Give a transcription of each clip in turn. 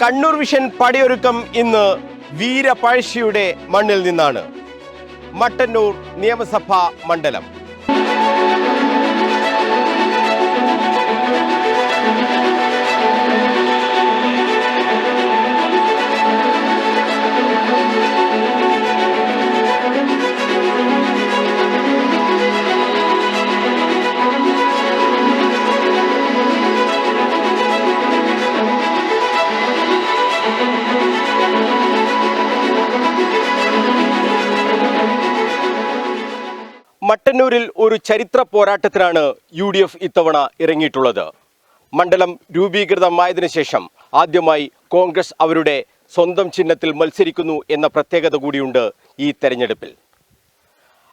Kannur vision പടയൊരുക്കം ഇന്ന് വീരപഴശ്ശിയുടെ മണ്ണിൽ നിന്നാണ്. മട്ടന്നൂർ നിയമസഭാ മണ്ഡലം. മട്ടന്നൂരിൽ ഒരു ചരിത്ര പോരാട്ടത്തിനാണ് UDF ഇത്തവണ ഇറങ്ങിയിട്ടുള്ളത്. മണ്ഡലം രൂപീകൃതമായതിനു ശേഷം ആദ്യമായി കോൺഗ്രസ് അവരുടെ സ്വന്തം ചിഹ്നത്തിൽ മത്സരിക്കുന്നു എന്ന പ്രത്യേകത കൂടിയുണ്ട് ഈ തെരഞ്ഞെടുപ്പിൽ.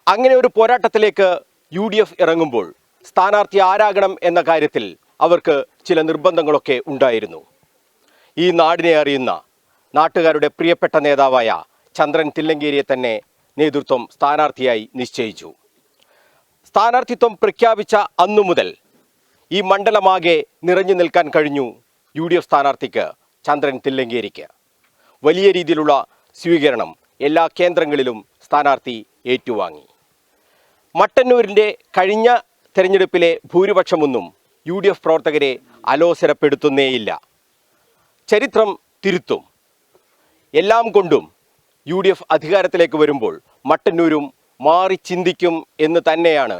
അങ്ങനെ ഒരു പോരാട്ടത്തിലേക്ക് UDF ഇറങ്ങുമ്പോൾ സ്ഥാനാർത്ഥി ആരാകണം എന്ന കാര്യത്തിൽ അവർക്ക് ചില നിർബന്ധങ്ങളൊക്കെ ഉണ്ടായിരുന്നു. ഈ നാടിനെ അറിയുന്ന നാട്ടുകാരുടെ പ്രിയപ്പെട്ട നേതാവായ ചന്ദ്രൻ തില്ലങ്കേരിയെ തന്നെ നേതൃത്വം സ്ഥാനാർത്ഥിയായി നിശ്ചയിച്ചു. സ്ഥാനാർത്ഥിത്വം പ്രഖ്യാപിച്ച അന്നു മുതൽ ഈ മണ്ഡലമാകെ നിറഞ്ഞു നിൽക്കാൻ കഴിഞ്ഞു UDF സ്ഥാനാർത്ഥിക്ക് ചന്ദ്രൻ തില്ലങ്കേരിക്ക്. വലിയ രീതിയിലുള്ള സ്വീകരണം എല്ലാ കേന്ദ്രങ്ങളിലും സ്ഥാനാർത്ഥി ഏറ്റുവാങ്ങി. മട്ടന്നൂരിൻ്റെ കഴിഞ്ഞ തെരഞ്ഞെടുപ്പിലെ ഭൂരിപക്ഷമൊന്നും UDF പ്രവർത്തകരെ അലോസരപ്പെടുത്തുന്നേയില്ല. ചരിത്രം തിരുത്തും. എല്ലാം കൊണ്ടും UDF അധികാരത്തിലേക്ക് വരുമ്പോൾ മട്ടന്നൂരും മാറി ചിന്തിക്കും എന്ന് തന്നെയാണ്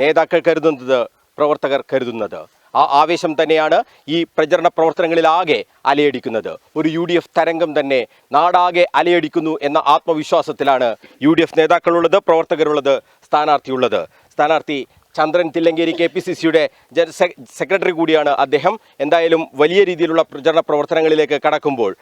നേതാക്കൾ കരുതുന്നത്, പ്രവർത്തകർ കരുതുന്നത്. ആ ആവേശം തന്നെയാണ് ഈ പ്രചരണ പ്രവർത്തനങ്ങളിലാകെ അലയടിക്കുന്നത്. ഒരു UDF തരംഗം തന്നെ നാടാകെ അലയടിക്കുന്നു എന്ന ആത്മവിശ്വാസത്തിലാണ് UDF നേതാക്കളുള്ളത്, പ്രവർത്തകരുള്ളത്, സ്ഥാനാർത്ഥിയുള്ളത്. സ്ഥാനാർത്ഥി ചന്ദ്രൻ തില്ലങ്കേരി KPCCയുടെ സെക്രട്ടറി കൂടിയാണ് അദ്ദേഹം. എന്തായാലും വലിയ രീതിയിലുള്ള പ്രചരണ പ്രവർത്തനങ്ങളിലേക്ക് കടക്കുമ്പോൾ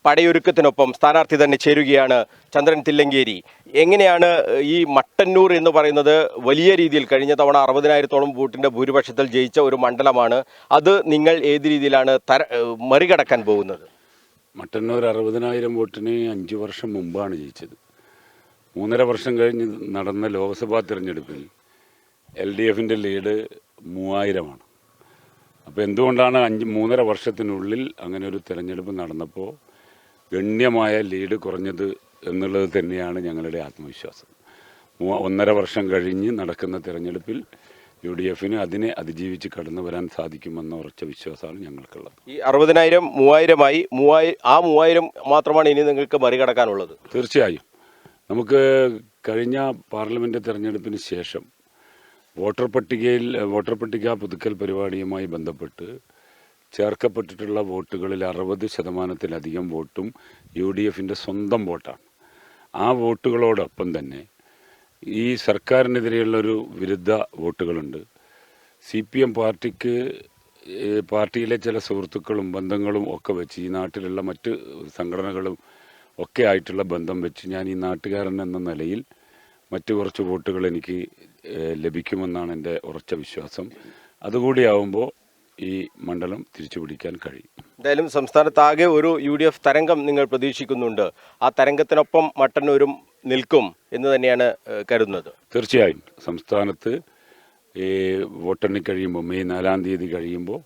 പടയൊരുക്കത്തിനൊപ്പം സ്ഥാനാർത്ഥി തന്നെ ചേരുകയാണ് ചന്ദ്രൻ തില്ലങ്കേരി. എങ്ങനെയാണ് ഈ മട്ടന്നൂർ എന്ന് പറയുന്നത് വലിയ രീതിയിൽ കഴിഞ്ഞ തവണ 60,000-ഓളം വോട്ടിൻ്റെ ഭൂരിപക്ഷത്തിൽ ജയിച്ച ഒരു മണ്ഡലമാണ്. അത് നിങ്ങൾ ഏത് രീതിയിലാണ് മറികടക്കാൻ പോകുന്നത്? മട്ടന്നൂർ 60,000 വോട്ടിന് 5 വർഷം മുമ്പാണ് ജയിച്ചത്. 3.5 വർഷം കഴിഞ്ഞ് നടന്ന ലോക്സഭാ തിരഞ്ഞെടുപ്പിൽ LDFൻ്റെ ലീഡ് 3000-ആണ്. അപ്പോൾ എന്തുകൊണ്ടാണ് 3.5 വർഷത്തിനുള്ളിൽ അങ്ങനെ ഒരു തിരഞ്ഞെടുപ്പ് നടന്നപ്പോൾ ഗണ്യമായ ലീഡ് കുറഞ്ഞത് എന്നുള്ളത് തന്നെയാണ് ഞങ്ങളുടെ ആത്മവിശ്വാസം. 1.5 വർഷം കഴിഞ്ഞ് നടക്കുന്ന തിരഞ്ഞെടുപ്പിൽ UDFന് അതിനെ അതിജീവിച്ച് കടന്നു വരാൻ സാധിക്കുമെന്ന ഉറച്ച വിശ്വാസമാണ് ഞങ്ങൾക്കുള്ളത്. ഈ 60,000 3000-ആയി. ആ 3000 മാത്രമാണ് ഇനി നിങ്ങൾക്ക് മറികടക്കാനുള്ളത്. തീർച്ചയായും നമുക്ക് കഴിഞ്ഞ പാർലമെൻറ്റ് തിരഞ്ഞെടുപ്പിന് ശേഷം വോട്ടർ പട്ടിക പുതുക്കൽ പരിപാടിയുമായി ബന്ധപ്പെട്ട് ചേർക്കപ്പെട്ടിട്ടുള്ള വോട്ടുകളിൽ 60%-ലധികം വോട്ടും UDFൻ്റെ സ്വന്തം വോട്ടാണ്. ആ വോട്ടുകളോടൊപ്പം തന്നെ ഈ സർക്കാരിനെതിരെയുള്ളൊരു വിരുദ്ധ വോട്ടുകളുണ്ട്. CPM പാർട്ടിയിലെ ചില സുഹൃത്തുക്കളും ബന്ധങ്ങളും ഒക്കെ വെച്ച് ഈ നാട്ടിലുള്ള മറ്റ് സംഘടനകളും ഒക്കെ ആയിട്ടുള്ള ബന്ധം വെച്ച് ഞാൻ ഈ നാട്ടുകാരൻ എന്ന നിലയിൽ മറ്റു കുറച്ച് വോട്ടുകൾ എനിക്ക് ലഭിക്കുമെന്നാണ് എൻ്റെ ഉറച്ച വിശ്വാസം. അതുകൂടിയാവുമ്പോൾ ഈ മണ്ഡലം തിരിച്ചു പിടിക്കാൻ കഴിയും. എന്തായാലും സംസ്ഥാനത്താകെ ഒരു UDF തരംഗം നിങ്ങൾ പ്രതീക്ഷിക്കുന്നുണ്ട്. ആ തരംഗത്തിനൊപ്പം മട്ടന്നൂരും നിൽക്കും എന്ന് തന്നെയാണ് കരുതുന്നത്. തീർച്ചയായും സംസ്ഥാനത്ത് വോട്ടെണ്ണി കഴിയുമ്പോൾ മെയ് 4-ാം തീയതി കഴിയുമ്പോൾ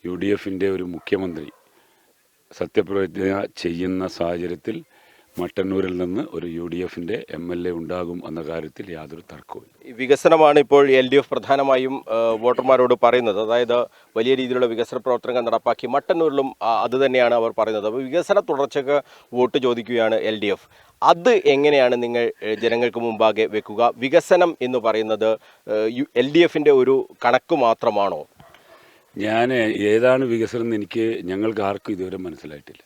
UDFൻ്റെ ഒരു മുഖ്യമന്ത്രി സത്യപ്രതിജ്ഞ ചെയ്യുന്ന സാഹചര്യത്തിൽ മട്ടന്നൂരിൽ നിന്ന് ഒരു UDFൻ്റെ MLA ഉണ്ടാകും എന്ന കാര്യത്തിൽ യാതൊരു തർക്കവും. വികസനമാണ് ഇപ്പോൾ LDF പ്രധാനമായും വോട്ടർമാരോട് പറയുന്നത്. അതായത് വലിയ രീതിയിലുള്ള വികസന പ്രവർത്തനങ്ങൾ നടപ്പാക്കി മട്ടന്നൂരിലും അത് തന്നെയാണ് അവർ പറയുന്നത്. അപ്പോൾ വികസന തുടർച്ചയ്ക്ക് വോട്ട് ചോദിക്കുകയാണ് LDF. അത് എങ്ങനെയാണ് നിങ്ങൾ ജനങ്ങൾക്ക് മുമ്പാകെ വെക്കുക? വികസനം എന്ന് പറയുന്നത് LDFൻ്റെ ഒരു കണക്ക് മാത്രമാണോ? ഏതാണ് വികസനം എന്ന് ഞങ്ങൾക്ക് ആർക്കും ഇതുവരെ മനസ്സിലായിട്ടില്ല.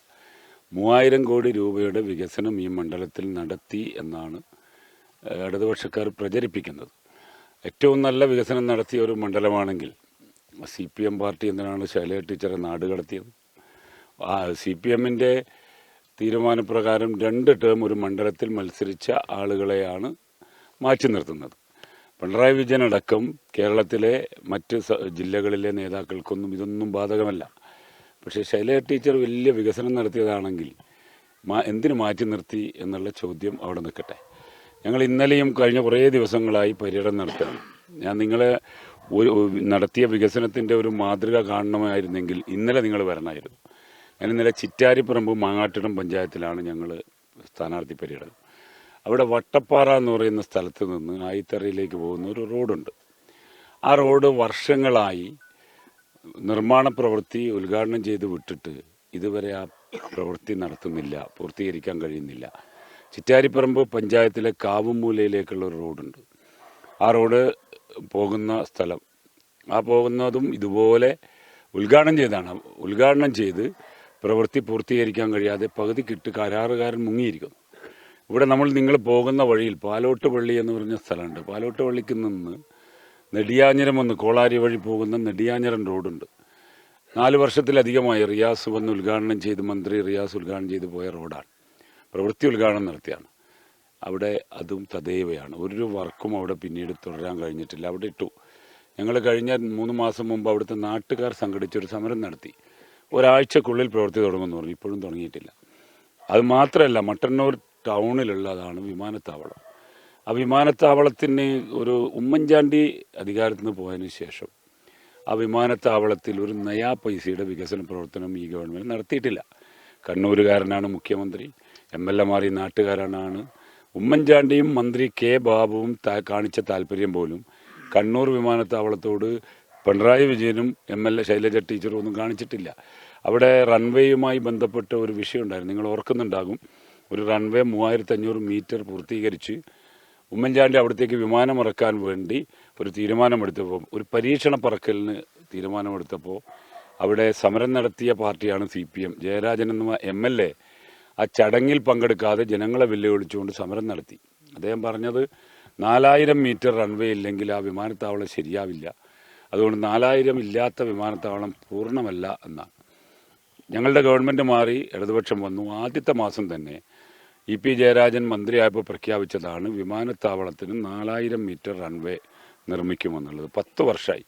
3000 കോടി രൂപയുടെ വികസനം ഈ മണ്ഡലത്തിൽ നടത്തി എന്നാണ് ഇടതുപക്ഷക്കാർ പ്രചരിപ്പിക്കുന്നത്. ഏറ്റവും നല്ല വികസനം നടത്തിയ ഒരു മണ്ഡലമാണെങ്കിൽ CPM പാർട്ടി എന്തിനാണ് ശൈലജ ടീച്ചറെ നാട് കടത്തിയത്? CPMൻ്റെ തീരുമാനപ്രകാരം 2 ടേം ഒരു മണ്ഡലത്തിൽ മത്സരിച്ച ആളുകളെയാണ് മാറ്റി നിർത്തുന്നത്. പിണറായി വിജയനടക്കം കേരളത്തിലെ മറ്റ് ജില്ലകളിലെ നേതാക്കൾക്കൊന്നും ഇതൊന്നും ബാധകമല്ല. പക്ഷേ ശൈലജ ടീച്ചർ വലിയ വികസനം നടത്തിയതാണെങ്കിൽ എന്തിനു മാറ്റി നിർത്തി എന്നുള്ള ചോദ്യം അവിടെ നിൽക്കട്ടെ. ഞങ്ങൾ ഇന്നലെയും കഴിഞ്ഞ കുറേ ദിവസങ്ങളായി പര്യടനം നടത്തുകയാണ്. ഞാൻ നിങ്ങളെ നടത്തിയ വികസനത്തിൻ്റെ ഒരു മാതൃക കാണണമായിരുന്നെങ്കിൽ ഇന്നലെ നിങ്ങൾ വരണമായിരുന്നു. ഞാൻ ഇന്നലെ ചിറ്റാരിപ്പറമ്പ് മാങ്ങാട്ടിടം പഞ്ചായത്തിലാണ് ഞങ്ങൾ സ്ഥാനാർത്ഥി പര്യടനം. അവിടെ വട്ടപ്പാറ എന്ന് പറയുന്ന സ്ഥലത്ത് നിന്ന് ആയിത്തറയിലേക്ക് പോകുന്ന ഒരു റോഡുണ്ട്. ആ റോഡ് വർഷങ്ങളായി നിർമ്മാണ പ്രവൃത്തി ഉദ്ഘാടനം ചെയ്ത് വിട്ടിട്ട് ഇതുവരെ ആ പ്രവൃത്തി നടത്തുന്നില്ല, പൂർത്തീകരിക്കാൻ കഴിയുന്നില്ല. ചിറ്റാരിപ്പറമ്പ് പഞ്ചായത്തിലെ കാവുമൂലയിലേക്കുള്ള ഒരു റോഡുണ്ട്. ആ റോഡ് പോകുന്ന സ്ഥലം, ആ പോകുന്നതും ഇതുപോലെ ഉദ്ഘാടനം ചെയ്ത് പ്രവൃത്തി പൂർത്തീകരിക്കാൻ കഴിയാതെ പകുതിക്കിട്ട് കരാറുകാരൻ മുങ്ങിയിരിക്കുന്നു. ഇവിടെ നിങ്ങൾ പോകുന്ന വഴിയിൽ പാലോട്ട് പള്ളി എന്ന് പറഞ്ഞ സ്ഥലമുണ്ട്. പാലോട്ട് പള്ളിക്ക് നിന്ന് നെടിയാഞ്ഞിരം വന്ന് കോളാരി വഴി പോകുന്ന നെടിയാഞ്ഞിരം റോഡുണ്ട്. 4 വർഷത്തിലധികമായി റിയാസ് വന്ന് ഉദ്ഘാടനം ചെയ്ത്, മന്ത്രി റിയാസ് ഉദ്ഘാടനം ചെയ്ത് പോയ റോഡാണ്. പ്രവൃത്തി ഉദ്ഘാടനം നടത്തിയാണ്. അവിടെ അതും തദൈവയാണ്. ഒരു വർക്കും അവിടെ പിന്നീട് തുടരാൻ കഴിഞ്ഞിട്ടില്ല. അവിടെ ഇട്ടു. ഞങ്ങൾ കഴിഞ്ഞ 3 മാസം മുമ്പ് അവിടുത്തെ നാട്ടുകാർ സംഘടിച്ചൊരു സമരം നടത്തി. ഒരാഴ്ചക്കുള്ളിൽ പ്രവൃത്തി തുടങ്ങുമെന്ന് പറഞ്ഞു. ഇപ്പോഴും തുടങ്ങിയിട്ടില്ല. അത് മാത്രമല്ല, മട്ടന്നൂർ ടൗണിലുള്ളതാണ് വിമാനത്താവളം. ആ വിമാനത്താവളത്തിന് ഒരു ഉമ്മൻചാണ്ടി അധികാരത്തിൽ നിന്ന് പോയതിനു ശേഷം ആ വിമാനത്താവളത്തിൽ ഒരു നയാ പൈസയുടെ വികസന പ്രവർത്തനം ഈ ഗവൺമെൻറ് നടത്തിയിട്ടില്ല. കണ്ണൂരുകാരനാണ് മുഖ്യമന്ത്രി, MLA-മാർ ഈ നാട്ടുകാരനാണ്. ഉമ്മൻചാണ്ടിയും മന്ത്രി കെ ബാബുവും കാണിച്ച താല്പര്യം പോലും കണ്ണൂർ വിമാനത്താവളത്തോട് പിണറായി വിജയനും MLA ശൈലജ ടീച്ചറും ഒന്നും കാണിച്ചിട്ടില്ല. അവിടെ റൺവേയുമായി ബന്ധപ്പെട്ട ഒരു വിഷയം ഉണ്ടായിരുന്നു. നിങ്ങൾ ഓർക്കുന്നുണ്ടാകും. ഒരു റൺവേ 3500 മീറ്റർ പൂർത്തീകരിച്ച് ഉമ്മൻചാണ്ടി അവിടത്തേക്ക് വിമാനമിറക്കാൻ വേണ്ടി ഒരു തീരുമാനമെടുത്തപ്പോൾ, ഒരു പരീക്ഷണ പറക്കലിന് തീരുമാനമെടുത്തപ്പോൾ അവിടെ സമരം നടത്തിയ പാർട്ടിയാണ് CPM. ജയരാജൻ എന്ന MLA ആ ചടങ്ങിൽ പങ്കെടുക്കാതെ ജനങ്ങളെ വെല്ലുവിളിച്ചുകൊണ്ട് സമരം നടത്തി. അദ്ദേഹം പറഞ്ഞത് 4000 മീറ്റർ റൺവേ ഇല്ലെങ്കിൽ ആ വിമാനത്താവളം ശരിയാവില്ല, അതുകൊണ്ട് 4000 ഇല്ലാത്ത വിമാനത്താവളം പൂർണ്ണമല്ല എന്നാണ്. ഞങ്ങളുടെ ഗവൺമെൻറ് മാറി ഇടതുപക്ഷം വന്നു. ആദ്യത്തെ മാസം തന്നെ EP ജയരാജൻ മന്ത്രിയായപ്പോൾ പ്രഖ്യാപിച്ചതാണ് വിമാനത്താവളത്തിന് 4000 മീറ്റർ റൺവേ നിർമ്മിക്കുമെന്നുള്ളത്. 10 വർഷമായി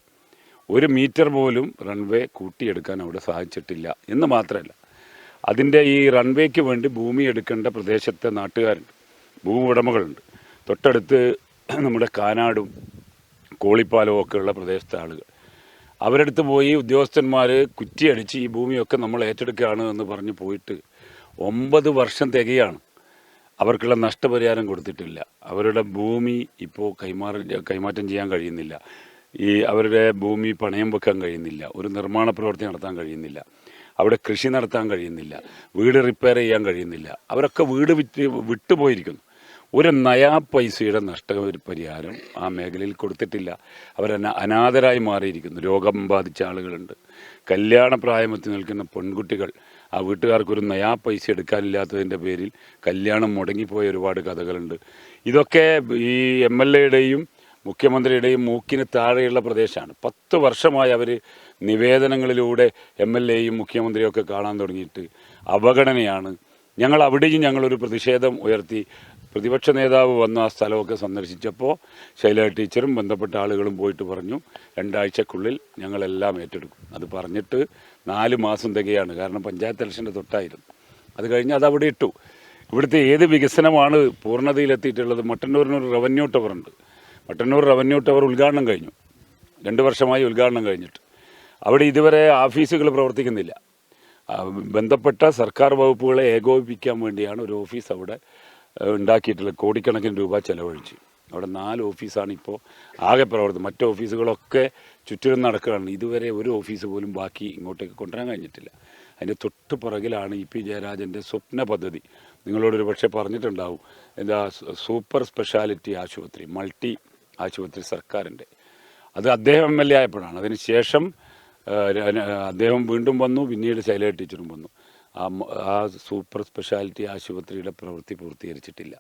1 മീറ്റർ പോലും റൺവേ കൂട്ടിയെടുക്കാൻ അവിടെ സാധിച്ചിട്ടില്ല എന്ന് മാത്രമല്ല, അതിൻ്റെ ഈ റൺവേക്ക് വേണ്ടി ഭൂമി എടുക്കേണ്ട പ്രദേശത്തെ നാട്ടുകാരുണ്ട്, ഭൂമി ഉടമകളുണ്ട്. തൊട്ടടുത്ത് നമ്മുടെ കാനാടും കോളിപ്പാലവും ഒക്കെ ഉള്ള പ്രദേശത്തെ ആളുകൾ, അവരടുത്ത് പോയി ഉദ്യോഗസ്ഥന്മാർ കുറ്റിയടിച്ച് ഈ ഭൂമിയൊക്കെ നമ്മൾ ഏറ്റെടുക്കുകയാണ് എന്ന് പറഞ്ഞ് പോയിട്ട് 9 വർഷം തികയാണ്. അവർക്കുള്ള നഷ്ടപരിഹാരം കൊടുത്തിട്ടില്ല. അവരുടെ ഭൂമി ഇപ്പോൾ കൈമാറ്റം ചെയ്യാൻ കഴിയുന്നില്ല. അവരുടെ ഭൂമി പണയം വെക്കാൻ കഴിയുന്നില്ല. ഒരു നിർമ്മാണ പ്രവൃത്തി നടത്താൻ കഴിയുന്നില്ല. അവിടെ കൃഷി നടത്താൻ കഴിയുന്നില്ല. വീട് റിപ്പയർ ചെയ്യാൻ കഴിയുന്നില്ല. അവരൊക്കെ വീട് വിട്ടുപോയിരിക്കുന്നു. ഒരു നയാ പൈസയുടെ നഷ്ടപരിഹാരം ആ മേഖലയിൽ കൊടുത്തിട്ടില്ല. അനാഥരായി മാറിയിരിക്കുന്നു. രോഗം ബാധിച്ച ആളുകളുണ്ട്, കല്യാണ പ്രായമെത്തി നിൽക്കുന്ന പെൺകുട്ടികൾ. ആ വീട്ടുകാർക്കൊരു നയാ പൈസ എടുക്കാനില്ലാത്തതിൻ്റെ പേരിൽ കല്യാണം മുടങ്ങിപ്പോയ ഒരുപാട് കഥകളുണ്ട്. ഇതൊക്കെ ഈ MLA-യുടെയും മുഖ്യമന്ത്രിയുടെയും മൂക്കിന് താഴെയുള്ള പ്രദേശമാണ്. 10 വർഷമായി അവർ നിവേദനങ്ങളിലൂടെ MLA-യും മുഖ്യമന്ത്രിയും ഒക്കെ കാണാൻ തുടങ്ങിയിട്ട് അവഗണനയാണ്. ഞങ്ങളൊരു പ്രതിഷേധം ഉയർത്തി. പ്രതിപക്ഷ നേതാവ് വന്ന ആ സ്ഥലമൊക്കെ സന്ദർശിച്ചപ്പോൾ ശൈലജ ടീച്ചറും ബന്ധപ്പെട്ട ആളുകളും പോയിട്ട് പറഞ്ഞു 2 ആഴ്ചക്കുള്ളിൽ ഞങ്ങളെല്ലാം ഏറ്റെടുക്കും. അത് പറഞ്ഞിട്ട് 4 മാസം തികയാണ്. കാരണം പഞ്ചായത്ത് ഇലക്ഷൻ്റെ തൊട്ടായിരുന്നു. അത് കഴിഞ്ഞ് അതവിടെ ഇട്ടു. ഇവിടുത്തെ ഏത് വികസനമാണ് പൂർണ്ണതയിലെത്തിയിട്ടുള്ളത്? മട്ടന്നൂരിനൊരു റവന്യൂ ടവറുണ്ട്. മട്ടന്നൂർ റവന്യൂ ടവർ ഉദ്ഘാടനം കഴിഞ്ഞു. 2 വർഷമായി ഉദ്ഘാടനം കഴിഞ്ഞിട്ട് അവിടെ ഇതുവരെ ഓഫീസുകൾ പ്രവർത്തിക്കുന്നില്ല. ബന്ധപ്പെട്ട സർക്കാർ വകുപ്പുകളെ ഏകോപിപ്പിക്കാൻ വേണ്ടിയാണ് ഒരു ഓഫീസ് അവിടെ ഉണ്ടാക്കിയിട്ടുള്ളത്. കോടിക്കണക്കിന് രൂപ ചെലവഴിച്ച് അവിടെ 4 ഓഫീസാണ് ഇപ്പോൾ ആകെ പ്രവർത്തനം. മറ്റ് ഓഫീസുകളൊക്കെ ചുറ്റിലും നടക്കുകയാണ്. ഇതുവരെ ഒരു ഓഫീസ് പോലും ബാക്കി ഇങ്ങോട്ടേക്ക് കൊണ്ടുവരാൻ കഴിഞ്ഞിട്ടില്ല. അതിൻ്റെ തൊട്ട് പുറകിലാണ് EP ജയരാജൻ്റെ സ്വപ്ന പദ്ധതി. നിങ്ങളോടൊരു പക്ഷേ പറഞ്ഞിട്ടുണ്ടാവും, എന്താ സൂപ്പർ സ്പെഷ്യാലിറ്റി ആശുപത്രി, മൾട്ടി ആശുപത്രി സർക്കാരിൻ്റെ. അത് അദ്ദേഹം MLA ആയപ്പോഴാണ്. അതിന് ശേഷം അദ്ദേഹം വീണ്ടും വന്നു, പിന്നീട് ശൈലജ ടീച്ചറും വന്നു. ആ സൂപ്പർ സ്പെഷ്യാലിറ്റി ആശുപത്രിയുടെ പ്രവൃത്തി പൂർത്തീകരിച്ചിട്ടില്ല.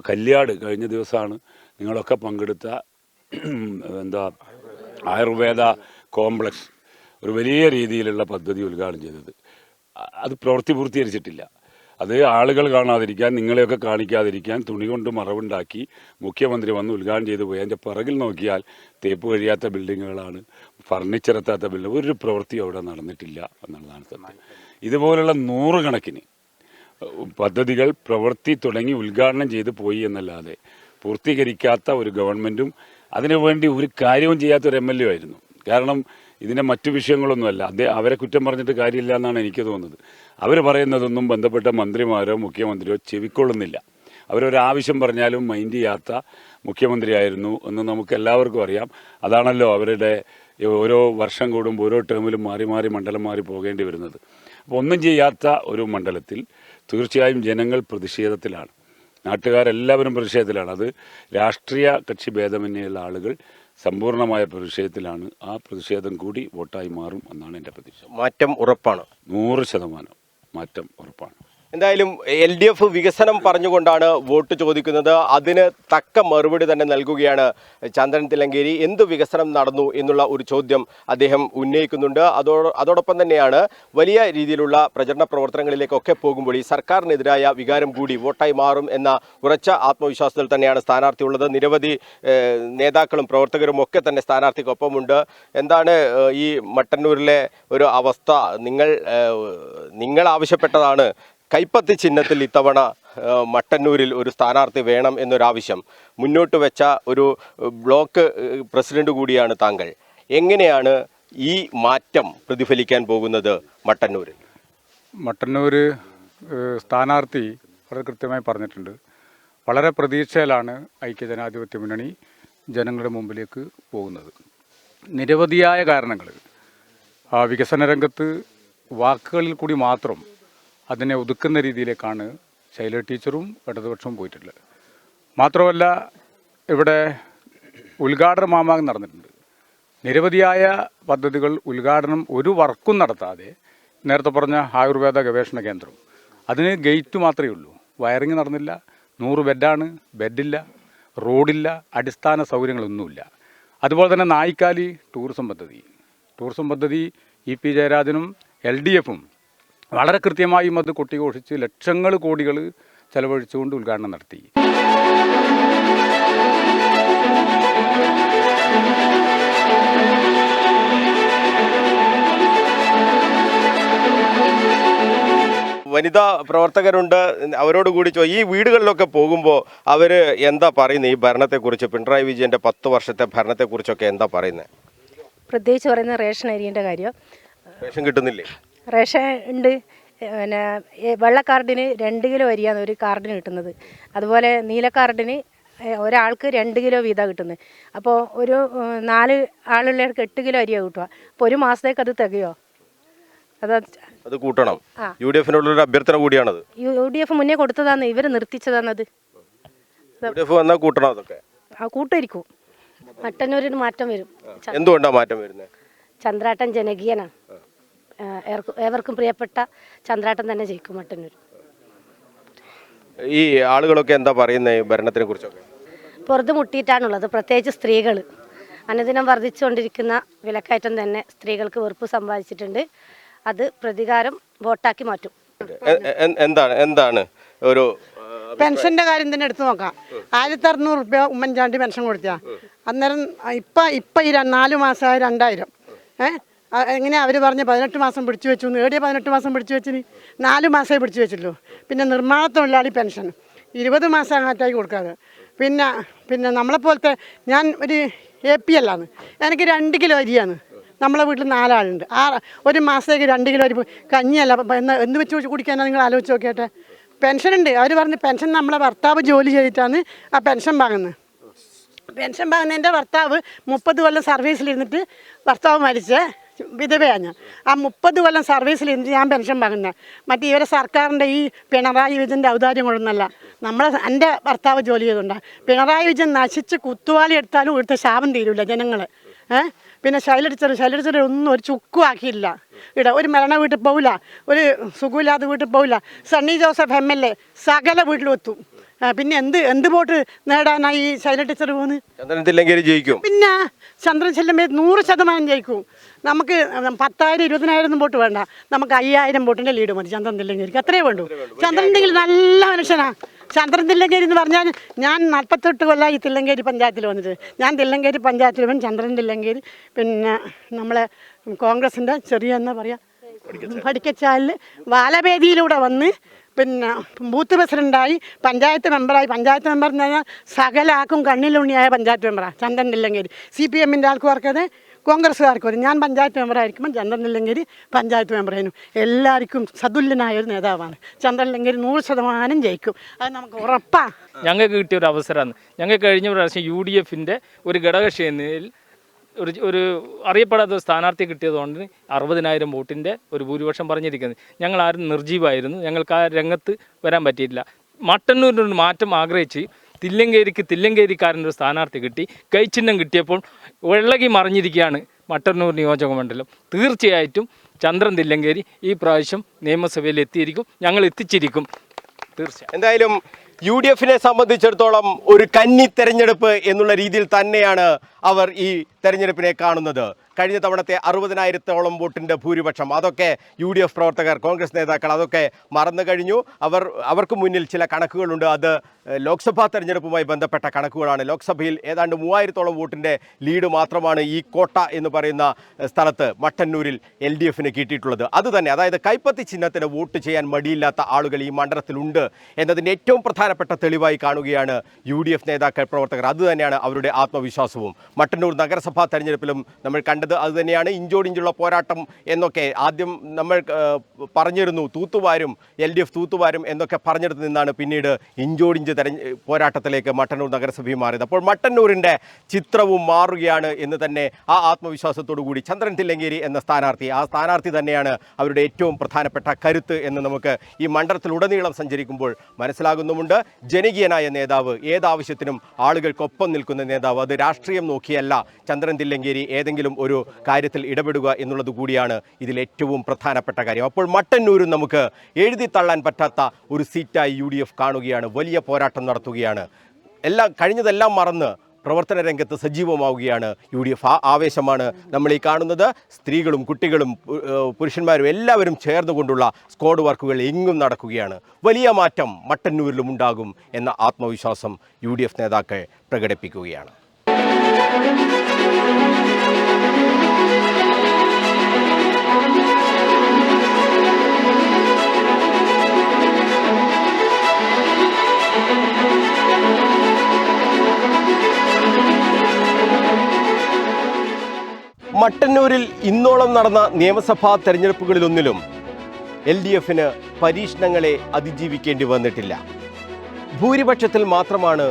കല്യാട് കഴിഞ്ഞ ദിവസമാണ് നിങ്ങളൊക്കെ പങ്കെടുത്ത ആയുർവേദ കോംപ്ലക്സ് ഒരു വലിയ രീതിയിലുള്ള പദ്ധതി ഉദ്ഘാടനം ചെയ്തത്. അത് പ്രവൃത്തി പൂർത്തീകരിച്ചിട്ടില്ല. അത് ആളുകൾ കാണാതിരിക്കാൻ, നിങ്ങളെയൊക്കെ കാണിക്കാതിരിക്കാൻ തുണി കൊണ്ട് മറവുണ്ടാക്കി മുഖ്യമന്ത്രി വന്ന് ഉദ്ഘാടനം ചെയ്തു പോയി. അതിൻ്റെ പിറകിൽ നോക്കിയാൽ തേപ്പ് കഴിയാത്ത ബിൽഡിങ്ങുകളാണ്, ഫർണിച്ചർ എത്താത്ത ബിൽഡിംഗ്. ഒരു പ്രവൃത്തി അവിടെ നടന്നിട്ടില്ല എന്നുള്ളതാണ് സത്യം. ഇതുപോലുള്ള 100 കണക്കിന് പദ്ധതികൾ പ്രവൃത്തി തുടങ്ങി ഉദ്ഘാടനം ചെയ്ത് പോയി എന്നല്ലാതെ പൂർത്തീകരിക്കാത്ത ഒരു ഗവൺമെൻറ്റും അതിനുവേണ്ടി ഒരു കാര്യവും ചെയ്യാത്തൊരു MLA ആയിരുന്നു. കാരണം ഇതിൻ്റെ മറ്റു വിഷയങ്ങളൊന്നുമല്ല. അവരെ കുറ്റം പറഞ്ഞിട്ട് കാര്യമില്ല എന്നാണ് എനിക്ക് തോന്നുന്നത്. അവർ പറയുന്നതൊന്നും ബന്ധപ്പെട്ട മന്ത്രിമാരോ മുഖ്യമന്ത്രിയോ ചെവിക്കൊള്ളുന്നില്ല. അവരൊരാവശ്യം പറഞ്ഞാലും മൈൻഡ് ചെയ്യാത്ത മുഖ്യമന്ത്രിയായിരുന്നു എന്ന് നമുക്ക് എല്ലാവർക്കും അറിയാം. അതാണല്ലോ അവരുടെ ഓരോ വർഷം കൂടുമ്പോൾ ഓരോ ടേമിലും മാറി മാറി മണ്ഡലം മാറി പോകേണ്ടി വരുന്നത്. അപ്പോൾ ഒന്നും ചെയ്യാത്ത ഒരു മണ്ഡലത്തിൽ തീർച്ചയായും ജനങ്ങൾ പ്രതിഷേധത്തിലാണ്. നാട്ടുകാരെല്ലാവരും പ്രതിഷേധത്തിലാണ്. അത് രാഷ്ട്രീയ കക്ഷി ഭേദമന്യുള്ള ആളുകൾ സമ്പൂർണ്ണമായ പ്രതിഷേധത്തിലാണ്. ആ പ്രതിഷേധം കൂടി വോട്ടായി മാറും എന്നാണ് എൻ്റെ പ്രതീക്ഷ. മാറ്റം ഉറപ്പാണ്. 100% മാറ്റം ഉറപ്പാണ്. എന്തായാലും LDF വികസനം പറഞ്ഞുകൊണ്ടാണ് വോട്ട് ചോദിക്കുന്നത്. അതിന് തക്ക മറുപടി തന്നെ നൽകുകയാണ് ചന്ദ്രൻ തില്ലങ്കേരി. എന്ത് വികസനം നടന്നു എന്നുള്ള ഒരു ചോദ്യം അദ്ദേഹം ഉന്നയിക്കുന്നുണ്ട്. അതോടൊപ്പം തന്നെയാണ് വലിയ രീതിയിലുള്ള പ്രചരണ പ്രവർത്തനങ്ങളിലേക്കൊക്കെ പോകുമ്പോൾ ഈ സർക്കാരിനെതിരായ വികാരം കൂടി വോട്ടായി മാറും എന്ന ഉറച്ച ആത്മവിശ്വാസത്തിൽ തന്നെയാണ് സ്ഥാനാർത്ഥി ഉള്ളത്. നിരവധി നേതാക്കളും പ്രവർത്തകരും ഒക്കെ തന്നെ സ്ഥാനാർത്ഥിക്കൊപ്പമുണ്ട്. എന്താണ് ഈ മട്ടന്നൂരിലെ ഒരു അവസ്ഥ? നിങ്ങൾ ആവശ്യപ്പെട്ടതാണ് കൈപ്പത്തി ചിഹ്നത്തിൽ ഇത്തവണ മട്ടന്നൂരിൽ ഒരു സ്ഥാനാർത്ഥി വേണം എന്നൊരാവശ്യം മുന്നോട്ട് വെച്ച ഒരു ബ്ലോക്ക് പ്രസിഡന്റ് കൂടിയാണ് താങ്കൾ. എങ്ങനെയാണ് ഈ മാറ്റം പ്രതിഫലിക്കാൻ പോകുന്നത് മട്ടന്നൂരിൽ? മട്ടന്നൂർ സ്ഥാനാർത്ഥി വളരെ കൃത്യമായി പറഞ്ഞിട്ടുണ്ട്. വളരെ പ്രതീക്ഷയിലാണ് ഐക്യജനാധിപത്യ മുന്നണി ജനങ്ങളുടെ മുമ്പിലേക്ക് പോകുന്നത്. നിരവധിയായ കാരണങ്ങൾ, വികസന രംഗത്ത് വാക്കുകളിൽ കൂടി മാത്രം അതിനെ ഒതുക്കുന്ന രീതിയിലേക്കാണ് ശൈല ടീച്ചറും ഇടതുപക്ഷവും പോയിട്ടുള്ളത്. മാത്രമല്ല, ഇവിടെ ഉദ്ഘാടന മാമാങ്കം നടന്നിട്ടുണ്ട്. നിരവധിയായ പദ്ധതികൾ ഉദ്ഘാടനം ഒരു വർക്കും നടത്താതെ, നേരത്തെ പറഞ്ഞ ആയുർവേദ ഗവേഷണ കേന്ദ്രം, അതിന് ഗേറ്റ് മാത്രമേ ഉള്ളൂ. വയറിങ് നടന്നില്ല. 100 ബെഡാണ്, ബെഡില്ല, റോഡില്ല, അടിസ്ഥാന സൗകര്യങ്ങളൊന്നുമില്ല. അതുപോലെ തന്നെ നായിക്കാലി ടൂറിസം പദ്ധതി EP ജയരാജനും LDFും വളരെ കൃത്യമായും അത് കൊട്ടിഘോഷിച്ച് ലക്ഷങ്ങൾ കോടികൾ ചെലവഴിച്ചുകൊണ്ട് ഉദ്ഘാടനം നടത്തി. വനിതാ പ്രവർത്തകരുണ്ട്, അവരോട് കൂടി ഈ വീടുകളിലൊക്കെ പോകുമ്പോൾ അവർ എന്താ പറയുന്നത് ഈ ഭരണത്തെക്കുറിച്ച്? പിണറായി വിജയൻ്റെ 10 വർഷത്തെ ഭരണത്തെക്കുറിച്ചൊക്കെ എന്താ പറയുന്നത്? പ്രത്യേകിച്ച് പറയുന്ന റേഷൻ അരിയുടെ കാര്യം. റേഷൻ കിട്ടുന്നില്ലേ? റേഷൻ ഉണ്ട്. പിന്നെ വെള്ള കാർഡിന് 2 കിലോ അരിയാണ് ഒരു കാർഡിന് കിട്ടുന്നത്. അതുപോലെ നീല കാർഡിന് ഒരാൾക്ക് 2 കിലോ വീതം കിട്ടുന്നത്. അപ്പോൾ ഒരു 4 ആളുള്ളവർക്ക് 8 കിലോ അരിയാണ് കിട്ടുക. അപ്പോൾ ഒരു മാസത്തേക്ക് അത് തികയോ? അത് കൂട്ടണം. UDFിനുള്ളൊരു അഭ്യർത്ഥന കൂടിയാണത്. UDF മുന്നേ കൊടുത്തതാണ്, ഇവർ നിർത്തിച്ചതാണത്. UDF വന്നാൽ കൂട്ടണം. അതൊക്കെ കൂട്ടായിരിക്കും. മട്ടന്നൂരിന് മാറ്റം വരും. എന്തുകൊണ്ടാണ് മാറ്റം വരുന്നത്? ചന്ദ്രാട്ടൻ ജനകീയനാണ്. ഏവർക്കും പ്രിയപ്പെട്ട ചന്ദ്രാട്ടൻ തന്നെ ജയിക്കും മട്ടന്നൂർ. ഈ ആളുകളൊക്കെ എന്താ പറയുന്നത് ഭരണത്തിനെ കുറിച്ചൊക്കെ? പുറത്ത് മുട്ടിയിട്ടാണുള്ളത്. പ്രത്യേകിച്ച് സ്ത്രീകൾ അനുദിനം വർദ്ധിച്ചുകൊണ്ടിരിക്കുന്ന വിലക്കയറ്റം തന്നെ സ്ത്രീകൾക്ക് വെറുപ്പ് സമ്പാദിച്ചിട്ടുണ്ട്. അത് പ്രതികാരം വോട്ടാക്കി മാറ്റും. എന്താണ് ഒരു പെൻഷന്റെ കാര്യം തന്നെ എടുത്തു നോക്കാം. 1600 രൂപ ഉമ്മൻചാണ്ടി പെൻഷൻ കൊടുത്താ. അന്നേരം ഇപ്പം ഈ 4 മാസമായ 2000. എങ്ങനെയാ അവർ പറഞ്ഞ് 18 മാസം പിടിച്ചു വെച്ചു. നേടിയ 18 മാസം പിടിച്ചു വെച്ചിന് 4 മാസമേ പിടിച്ചു വെച്ചുള്ളൂ. പിന്നെ നിർമ്മാണ തൊഴിലാളി പെൻഷൻ 20 മാസം അങ്ങാറ്റായി കൊടുക്കാതെ. പിന്നെ നമ്മളെപ്പോലത്തെ ഞാൻ ഒരു APL ആണ്. എനിക്ക് 2 കിലോ അരിയാണ്. നമ്മളെ വീട്ടിൽ 4 ആളുണ്ട്. ഒരു മാസത്തേക്ക് 2 കിലോ അരി കഞ്ഞിയല്ല എന്ത് വെച്ച് കുടിക്കാനാണ് നിങ്ങൾ ആലോചിച്ച് നോക്കിയാട്ടെ. പെൻഷൻ ഉണ്ട്. അവർ പറഞ്ഞ് പെൻഷൻ നമ്മളെ ഭർത്താവ് ജോലി ചെയ്തിട്ടാണ് ആ പെൻഷൻ വാങ്ങുന്നത്. പെൻഷൻ വാങ്ങുന്നതിൻ്റെ ഭർത്താവ് 30 കൊല്ലം സർവീസിലിരുന്നിട്ട് ഭർത്താവ് മരിച്ച വിധവയാണ് ഞാൻ. ആ 30 കൊല്ലം സർവീസിലിരുന്നിട്ട് ഞാൻ പെൻഷൻ വാങ്ങുന്നത്. മറ്റേ ഇവരെ സർക്കാരിൻ്റെ ഈ പിണറായി വിജയൻ്റെ ഔദാര്യം കൊണ്ടൊന്നല്ല. എൻ്റെ ഭർത്താവ് ജോലി ചെയ്തുകൊണ്ടാണ്. പിണറായി വിജയൻ നശിച്ച് കുത്തുവാളി എടുത്താലും ഇവിടുത്തെ ശാപം തീരില്ല ജനങ്ങൾ. പിന്നെ ശൈല ടീച്ചർ ഒന്നും ഒരു ചുക്കും ആക്കിയില്ല. ഇവിടെ ഒരു മരണ വീട്ടിൽ പോവില്ല, ഒരു സുഖമില്ലാതെ വീട്ടിൽ പോവില്ല. സണ്ണി ജോസഫ് MLA സകല വീട്ടിലെത്തും. പിന്നെ എന്ത് വോട്ട് നേടാനായി ഈ ശൈല ടീച്ചർ പോകുന്നത്? ചന്ദ്രൻ തില്ലങ്കേരി ജയിക്കും. പിന്നെ ചന്ദ്രൻ ചെല്ലുമ്പോൾ 100% ജയിക്കും. നമുക്ക് 10,000 20,000 വോട്ട് വേണ്ട. നമുക്ക് 5000 വോട്ടിൻ്റെ ലീഡ് മതി ചന്ദ്രൻ തില്ലങ്കേരിക്ക്. അത്രേ വേണ്ടൂ. ചന്ദ്രൻ തില്ലങ്കേരി നല്ല മനുഷ്യനാണ്. ചന്ദ്രൻ തില്ലങ്കേരി എന്ന് പറഞ്ഞാൽ ഞാൻ 48 കൊല്ലമായി തില്ലങ്കേരി പഞ്ചായത്തിൽ വന്നിട്ട്. ഞാൻ തില്ലങ്കേരി പഞ്ചായത്തിൽ വന്ന് ചന്ദ്രൻ തില്ലങ്കേരി പിന്നെ നമ്മളെ കോൺഗ്രസിൻ്റെ ചെറിയ എന്താ പറയുക പഠിക്കച്ചാലിൽ വാലവേദിയിലൂടെ വന്ന് പിന്നെ ബൂത്ത് പ്രസിഡൻ്റായി പഞ്ചായത്ത് മെമ്പറായി. പഞ്ചായത്ത് മെമ്പർ എന്ന് പറഞ്ഞാൽ സകലാക്കും കണ്ണിലുണ്ണിയായ പഞ്ചായത്ത് മെമ്പറാണ് ചന്ദ്രൻ തില്ലങ്കേരി. CPMൻ്റെ ആൾക്കാർക്കത് കോൺഗ്രസ്സുകാർക്ക് വരും. ഞാൻ പഞ്ചായത്ത് മെമ്പറായിരിക്കുമ്പോൾ ചന്ദ്രനില്ലെങ്കിൽ പഞ്ചായത്ത് മെമ്പറേനും എല്ലാവർക്കും സതുല്യനായ ഒരു നേതാവാണ്. ചന്ദ്രനില്ലെങ്കിൽ 100% ജയിക്കും. അത് നമുക്ക് ഉറപ്പാണ്. ഞങ്ങൾക്ക് കിട്ടിയ ഒരു അവസരമാണ്. ഞങ്ങൾക്ക് കഴിഞ്ഞ പ്രാവശ്യം UDF ഒരു ഘടകകക്ഷിയിൽ ഒരു അറിയപ്പെടാത്ത ഒരു സ്ഥാനാർത്ഥി കിട്ടിയതുകൊണ്ട് 60,000 വോട്ടിൻ്റെ ഒരു ഭൂരിപക്ഷം പറഞ്ഞിരിക്കുന്നത്. ഞങ്ങൾ ആരും നിർജീവമായിരുന്നു. ഞങ്ങൾക്ക് ആ രംഗത്ത് വരാൻ പറ്റിയില്ല. മട്ടന്നൂരിനൊരു മാറ്റം ആഗ്രഹിച്ച് തില്ലങ്കേരിക്കാരൻ്റെ ഒരു സ്ഥാനാർത്ഥി കിട്ടി. കൈച്ചിഹ്നം കിട്ടിയപ്പോൾ വെള്ളകി മറിഞ്ഞിരിക്കുകയാണ് മട്ടന്നൂർ നിയോജക മണ്ഡലം. തീർച്ചയായിട്ടും ചന്ദ്രൻ തില്ലങ്കേരി ഈ പ്രാവശ്യം നിയമസഭയിൽ എത്തിയിരിക്കും. ഞങ്ങൾ എത്തിച്ചിരിക്കും തീർച്ചയായും. എന്തായാലും UDF സംബന്ധിച്ചിടത്തോളം ഒരു കന്നി തെരഞ്ഞെടുപ്പ് എന്നുള്ള രീതിയിൽ തന്നെയാണ് അവർ ഈ തെരഞ്ഞെടുപ്പിനെ കാണുന്നത്. കഴിഞ്ഞ തവണത്തെ 60,000-ഓളം വോട്ടിൻ്റെ ഭൂരിപക്ഷം അതൊക്കെ UDF പ്രവർത്തകർ, കോൺഗ്രസ് നേതാക്കൾ അതൊക്കെ മറന്നു കഴിഞ്ഞു. അവർക്ക് മുന്നിൽ ചില കണക്കുകളുണ്ട്. അത് ലോക്സഭാ തെരഞ്ഞെടുപ്പുമായി ബന്ധപ്പെട്ട കണക്കുകളാണ്. ലോക്സഭയിൽ ഏതാണ്ട് 3,000-ഓളം വോട്ടിൻ്റെ ലീഡ് മാത്രമാണ് ഈ കോട്ട എന്ന് പറയുന്ന സ്ഥലത്ത് മട്ടന്നൂരിൽ LDF കിട്ടിയിട്ടുള്ളത്. അതുതന്നെ, അതായത് കൈപ്പത്തി ചിഹ്നത്തിന് വോട്ട് ചെയ്യാൻ മടിയില്ലാത്ത ആളുകൾ ഈ മണ്ഡലത്തിലുണ്ട് എന്നതിൻ്റെ ഏറ്റവും പ്രധാനപ്പെട്ട തെളിവായി കാണുകയാണ് UDF നേതാക്കൾ, പ്രവർത്തകർ. അതുതന്നെയാണ് അവരുടെ ആത്മവിശ്വാസവും. മട്ടന്നൂർ നഗരസഭാ തെരഞ്ഞെടുപ്പിലും നമ്മൾ കണ്ടത് അതുതന്നെയാണ്. ഇഞ്ചോടിഞ്ചുള്ള പോരാട്ടം എന്നൊക്കെ ആദ്യം നമ്മൾ പറഞ്ഞിരുന്നു. തൂത്തുവാരും LDF തൂത്തുവാരും എന്നൊക്കെ പറഞ്ഞിടത്ത് നിന്നാണ് പിന്നീട് ഇഞ്ചോടിഞ്ച് പോരാട്ടത്തിലേക്ക് മട്ടന്നൂർ നഗരസഭയും മാറിയത്. അപ്പോൾ മട്ടന്നൂരിൻ്റെ ചിത്രവും മാറുകയാണ് എന്ന് തന്നെ ആ ആത്മവിശ്വാസത്തോടു കൂടി ചന്ദ്രൻ തില്ലങ്കേരി എന്ന സ്ഥാനാർത്ഥി തന്നെയാണ് അവരുടെ ഏറ്റവും പ്രധാനപ്പെട്ട കരുത്ത് എന്ന് നമുക്ക് ഈ മണ്ഡലത്തിലുടനീളം സഞ്ചരിക്കുമ്പോൾ മനസ്സിലാകുന്നുമുണ്ട്. ജനകീയനായ നേതാവ്, ഏതാവശ്യത്തിനും ആളുകൾക്കൊപ്പം നിൽക്കുന്ന നേതാവ്. അത് രാഷ്ട്രീയം നോക്കിയല്ല ചന്ദ്രൻ തില്ലങ്കേരി ഏതെങ്കിലും ഒരു കാര്യത്തിൽ ഇടപെടുക എന്നുള്ളത് കൂടിയാണ് ഇതിൽ ഏറ്റവും പ്രധാനപ്പെട്ട കാര്യം. അപ്പോൾ മട്ടന്നൂരും നമുക്ക് എഴുതി തള്ളാൻ പറ്റാത്ത ഒരു സീറ്റായി UDF കാണുകയാണ്. വലിയ പോരാട്ടം നടത്തുകയാണ്. കഴിഞ്ഞതെല്ലാം മറന്ന് പ്രവർത്തന രംഗത്ത് സജീവമാവുകയാണ് UDF. ആ ആവേശമാണ് നമ്മൾ ഈ കാണുന്നത്. സ്ത്രീകളും കുട്ടികളും പുരുഷന്മാരും എല്ലാവരും ചേർന്നുകൊണ്ടുള്ള സ്ക്വാഡ് വർക്കുകൾ എങ്ങും നടക്കുകയാണ്. വലിയ മാറ്റം മട്ടന്നൂരിലും ഉണ്ടാകും എന്ന ആത്മവിശ്വാസം UDF നേതാക്കൾ പ്രകടിപ്പിക്കുകയാണ്. മട്ടന്നൂരിൽ ഇന്നോളം നടന്ന നിയമസഭാ തെരഞ്ഞെടുപ്പുകളിലൊന്നിലും LDF പരീക്ഷണങ്ങളെ അതിജീവിക്കേണ്ടി വന്നിട്ടില്ല. ഭൂരിപക്ഷത്തിൽ മാത്രമാണ്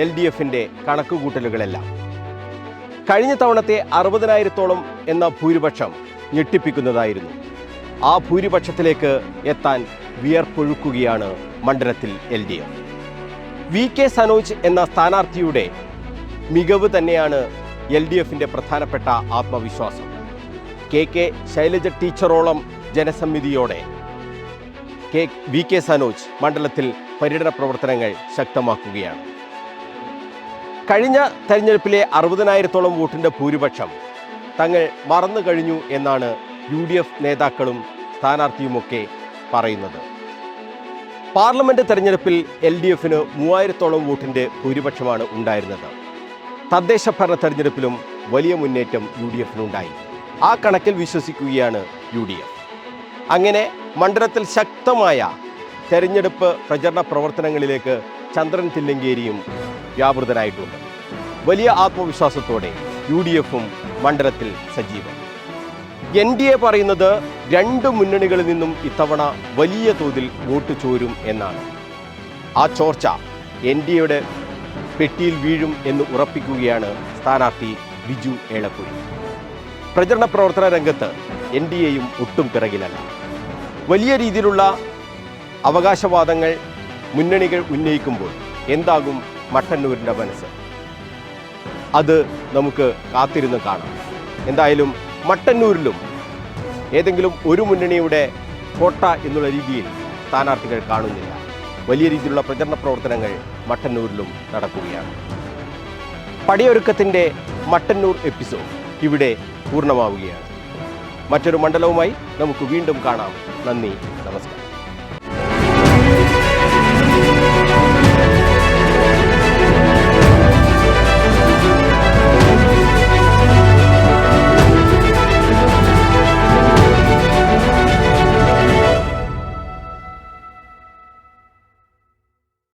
LDF കണക്കുകൂട്ടലുകളെല്ലാം. കഴിഞ്ഞ തവണത്തെ 60,000-ഓളം എന്ന ഭൂരിപക്ഷം ഞെട്ടിപ്പിക്കുന്നതായിരുന്നു. ആ ഭൂരിപക്ഷത്തിലേക്ക് എത്താൻ വിയർപ്പൊഴുക്കുകയാണ് മണ്ഡലത്തിൽ LDF. VK സനോജ് എന്ന സ്ഥാനാർത്ഥിയുടെ മികവ് തന്നെയാണ് LDF പ്രധാനപ്പെട്ട ആത്മവിശ്വാസം. KK ശൈലജ ടീച്ചറോളം ജനസമ്മിതിയോടെ VK സനോജ് മണ്ഡലത്തിൽ പര്യടന പ്രവർത്തനങ്ങൾ ശക്തമാക്കുകയാണ്. കഴിഞ്ഞ തെരഞ്ഞെടുപ്പിലെ 60,000-ഓളം വോട്ടിൻ്റെ ഭൂരിപക്ഷം തങ്ങൾ മറന്നു കഴിഞ്ഞു എന്നാണ് UDF നേതാക്കളും സ്ഥാനാർത്ഥിയുമൊക്കെ പറയുന്നത്. പാർലമെൻറ്റ് തെരഞ്ഞെടുപ്പിൽ LDF 3,000-ഓളം വോട്ടിൻ്റെ ഭൂരിപക്ഷമാണ് ഉണ്ടായിരുന്നത്. തദ്ദേശ ഭരണ തെരഞ്ഞെടുപ്പിലും വലിയ മുന്നേറ്റം UDF ഉണ്ടായി. ആ കണക്കിൽ വിശ്വസിക്കുകയാണ് UDF. അങ്ങനെ മണ്ഡലത്തിൽ ശക്തമായ തെരഞ്ഞെടുപ്പ് പ്രചരണ പ്രവർത്തനങ്ങളിലേക്ക് ചന്ദ്രൻ തില്ലങ്കേരിയും വ്യാപൃതനായിട്ടുണ്ട്. വലിയ ആത്മവിശ്വാസത്തോടെ UDFും മണ്ഡലത്തിൽ സജീവം. NDA പറയുന്നത് 2 മുന്നണികളിൽ നിന്നും ഇത്തവണ വലിയ തോതിൽ വോട്ട് ചോരും എന്നാണ്. ആ ചോർച്ച NDAയുടെ പെട്ടിയിൽ വീഴും എന്ന് ഉറപ്പിക്കുകയാണ് സ്ഥാനാർത്ഥി ബിജു ഏളക്കുഴി. പ്രചരണ പ്രവർത്തന രംഗത്ത് NDAയും ഒട്ടും പിറകിലല്ല. വലിയ രീതിയിലുള്ള അവകാശവാദങ്ങൾ മുന്നണികൾ ഉന്നയിക്കുമ്പോൾ എന്താകും മട്ടന്നൂരിൻ്റെ മനസ്സ്? അത് നമുക്ക് കാത്തിരുന്ന് കാണാം. എന്തായാലും മട്ടന്നൂരിലും ഏതെങ്കിലും ഒരു മുന്നണിയുടെ കോട്ട എന്നുള്ള രീതിയിൽ സ്ഥാനാർത്ഥികൾ കാണുന്നില്ല. വലിയ രീതിയിലുള്ള പ്രചരണ പ്രവർത്തനങ്ങൾ മട്ടന്നൂരിലും നടക്കുകയാണ്. പടിയൊരുക്കത്തിൻ്റെ മട്ടന്നൂർ എപ്പിസോഡ് ഇവിടെ പൂർണ്ണമാവുകയാണ്. മറ്റൊരു മണ്ഡലവുമായി നമുക്ക് വീണ്ടും കാണാം. നന്ദി, നമസ്കാരം.